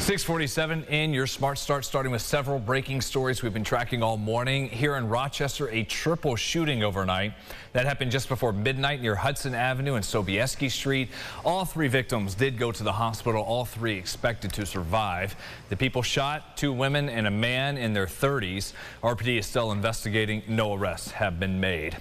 6:47 in your Smart Start, starting with several breaking stories we've been tracking all morning. Here in Rochester, a triple shooting overnight that happened just before midnight near Hudson Avenue and Sobieski Street. All three victims did go to the hospital, all three expected to survive. The people shot, 2 women and a man in their 30s. RPD is still investigating. No arrests have been made.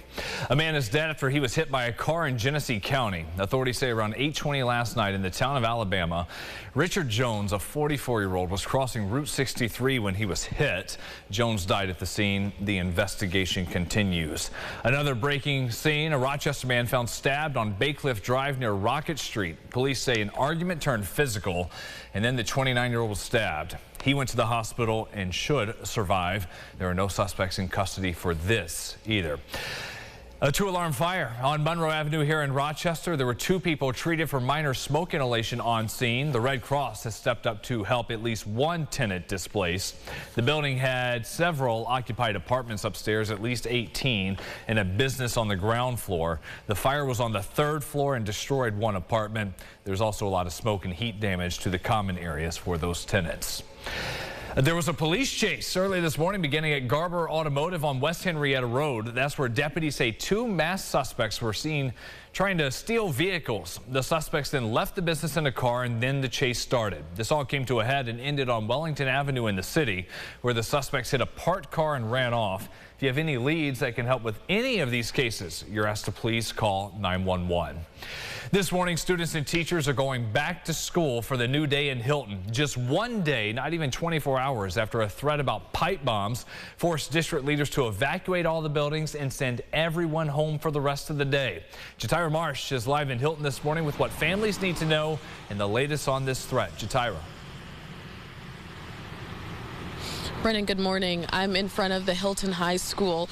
A man is dead after he was hit by a car in Genesee County. Authorities say around 8:20 last night in the town of Alabama, Richard Jones, a 44-year-old, was crossing Route 63 when he was hit. Jones died at the scene. The investigation continues. Another breaking scene, a Rochester man found stabbed on Baycliff Drive near Rocket Street. Police say an argument turned physical, and then the 29-year-old was stabbed. He went to the hospital and should survive. There are no suspects in custody for this either. A 2-alarm fire on Monroe Avenue here in Rochester. There were 2 people treated for minor smoke inhalation on scene. The Red Cross has stepped up to help at least 1 tenant displaced. The building had several occupied apartments upstairs, at least 18, and a business on the ground floor. The fire was on the 3rd floor and destroyed 1 apartment. There's also a lot of smoke and heat damage to the common areas for those tenants. There was a police chase early this morning beginning at Garber Automotive on West Henrietta Road. That's where deputies say 2 masked suspects were seen trying to steal vehicles. The suspects then left the business in a car and then the chase started. This all came to a head and ended on Wellington Avenue in the city, where the suspects hit a parked car and ran off. If you have any leads that can help with any of these cases, you're asked to please call 911. This morning, students and teachers are going back to school for the new day in Hilton. Just 1 day, not even 24 hours, after a threat about pipe bombs forced district leaders to evacuate all the buildings and send everyone home for the rest of the day. Jatira Marsh is live in Hilton this morning with what families need to know and the latest on this threat. Jatira. Brennan, good morning. I'm in front of the Hilton High School,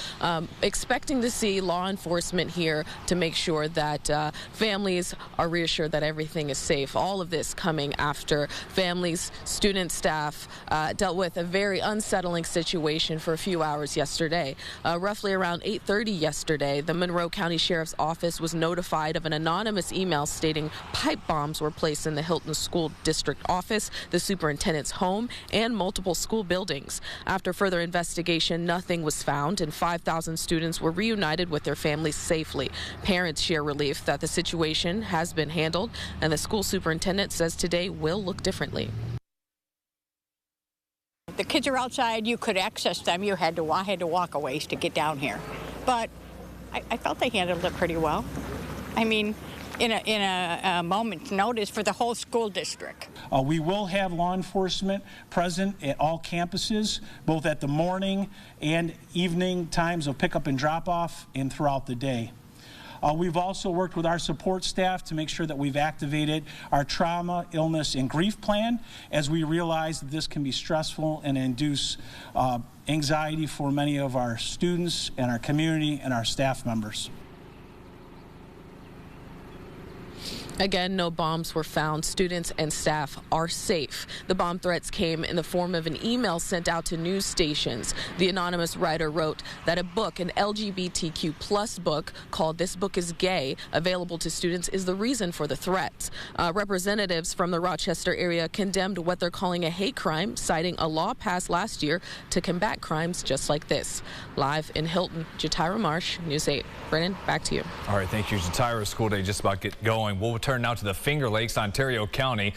expecting to see law enforcement here to make sure that families are reassured that everything is safe. All of this coming after families, students, staff dealt with a very unsettling situation for a few hours yesterday. Roughly around 8:30 yesterday, the Monroe County Sheriff's Office was notified of an anonymous email stating pipe bombs were placed in the Hilton School District office, the superintendent's home, and multiple school buildings. After further investigation, nothing was found, and 5,000 students were reunited with their families safely. Parents share relief that the situation has been handled, and the school superintendent says today will look differently. The kids are outside. You could access them. I had to walk a ways to get down here. But I felt they handled it pretty well. I mean, in a moment's notice for the whole school district. We will have law enforcement present at all campuses, both at the morning and evening times of pickup and drop off and throughout the day. We've also worked with our support staff to make sure that we've activated our trauma, illness, and grief plan, as we realize that this can be stressful and induce anxiety for many of our students and our community and our staff members. Again, no bombs were found. Students and staff are safe. The bomb threats came in the form of an email sent out to news stations. The anonymous writer wrote that a book, an LGBTQ+ book called This Book is Gay, available to students, is the reason for the threats. Representatives from the Rochester area condemned what they're calling a hate crime, citing a law passed last year to combat crimes just like this. Live in Hilton, Jatira Marsh, News 8. Brennan, back to you. All right, thank you, Jatira. School day just about get going. We'll turn now to the Finger Lakes, Ontario County.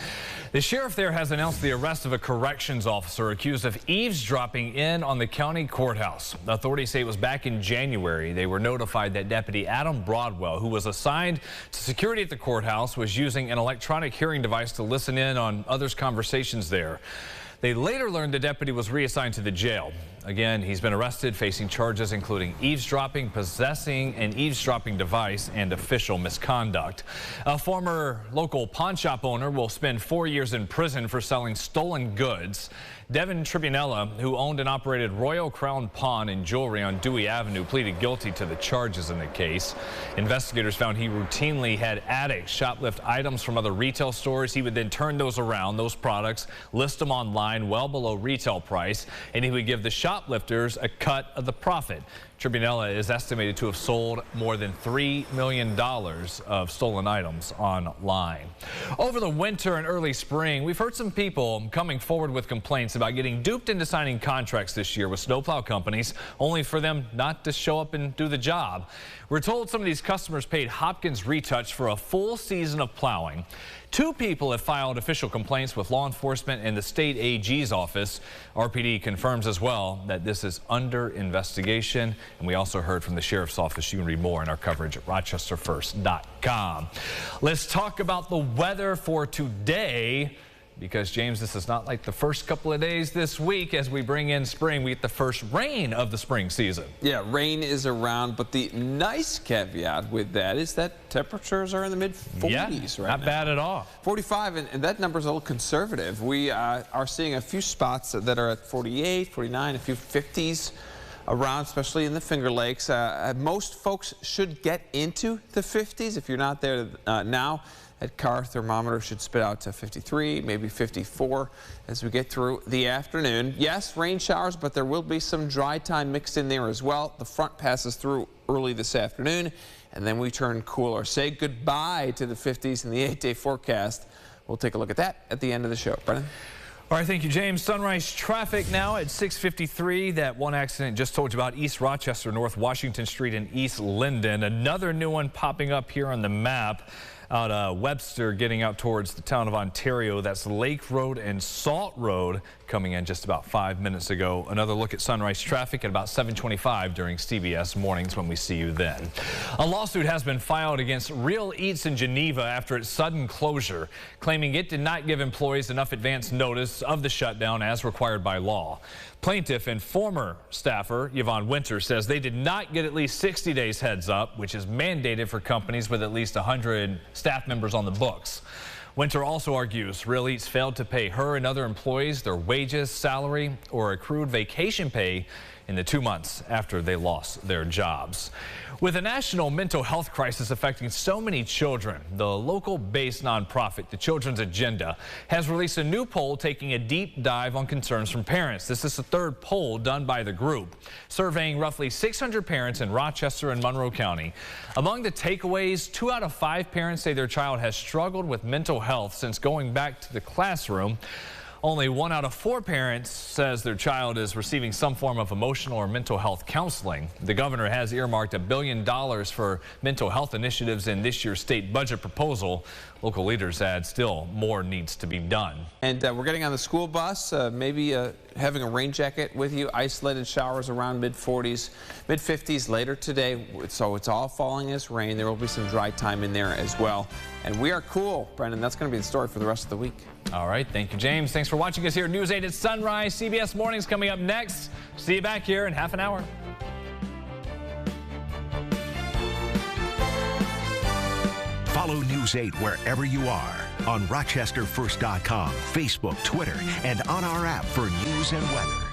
The sheriff there has announced the arrest of a corrections officer accused of eavesdropping in on the county courthouse. Authorities say it was back in January. They were notified that Deputy Adam Broadwell, who was assigned to security at the courthouse, was using an electronic hearing device to listen in on others' conversations there. They later learned the deputy was reassigned to the jail. Again, he's been arrested, facing charges including eavesdropping, possessing an eavesdropping device, and official misconduct. A former local pawn shop owner will spend 4 years in prison for selling stolen goods. Devin Tribunella, who owned and operated Royal Crown Pawn and Jewelry on Dewey Avenue, pleaded guilty to the charges in the case. Investigators found he routinely had addicts shoplift items from other retail stores. He would then turn those around, those products, list them online, online well below retail price, and he would give the shoplifters a cut of the profit. Tribunella is estimated to have sold more than $3 million of stolen items online. Over the winter and early spring, we've heard some people coming forward with complaints about getting duped into signing contracts this year with snowplow companies, only for them not to show up and do the job. We're told some of these customers paid Hopkins Retouch for a full season of plowing. 2 people have filed official complaints with law enforcement and the state AG's office. RPD confirms as well that this is under investigation. And we also heard from the sheriff's office. You can read more in our coverage at rochesterfirst.com. Let's talk about the weather for today. Because, James, this is not like the first couple of days this week. As we bring in spring, we get the first rain of the spring season. Yeah, rain is around, but the nice caveat with that is that temperatures are in the mid-40s right now. Not bad at all. 45, and that number is a little conservative. We are seeing a few spots that are at 48, 49, a few 50s around, especially in the Finger Lakes. Most folks should get into the 50s. If you're not there now, that car thermometer should spit out to 53, maybe 54 as we get through the afternoon. Yes, rain showers, but there will be some dry time mixed in there as well. The front passes through early this afternoon, and then we turn cooler. Say goodbye to the 50s in the 8-day forecast. We'll take a look at that at the end of the show. Brennan? All right, thank you, James. Sunrise traffic now at 6:53. That one accident just told you about, East Rochester, North Washington Street in East Linden. Another new one popping up here on the map out Webster, getting out towards the town of Ontario. That's Lake Road and Salt Road coming in just about 5 minutes ago. Another look at sunrise traffic at about 7:25 during CBS Mornings when we see you then. A lawsuit has been filed against RealEats in Geneva after its sudden closure, claiming it did not give employees enough advance notice of the shutdown as required by law. Plaintiff and former staffer Yvonne Winter says they did not get at least 60 days heads up, which is mandated for companies with at least 100 staff members on the books. Winter also argues RealEats failed to pay her and other employees their wages, salary, or accrued vacation pay in the 2 months after they lost their jobs. With a national mental health crisis affecting so many children, the local-based nonprofit, the Children's Agenda, has released a new poll taking a deep dive on concerns from parents. This is the 3rd poll done by the group, surveying roughly 600 parents in Rochester and Monroe County. Among the takeaways, 2 out of 5 parents say their child has struggled with mental health since going back to the classroom. Only 1 out of 4 parents says their child is receiving some form of emotional or mental health counseling. The governor has earmarked $1 billion for mental health initiatives in this year's state budget proposal. Local leaders add still more needs to be done. And we're getting on the school bus, maybe having a rain jacket with you. Isolated showers around mid-40s, mid-50s later today. So it's all falling as rain. There will be some dry time in there as well. And we are cool, Brendan. That's going to be the story for the rest of the week. All right. Thank you, James. Thanks for watching us here at News 8 at Sunrise. CBS Mornings coming up next. See you back here in half an hour. Follow News 8 wherever you are on RochesterFirst.com, Facebook, Twitter, and on our app for news and weather.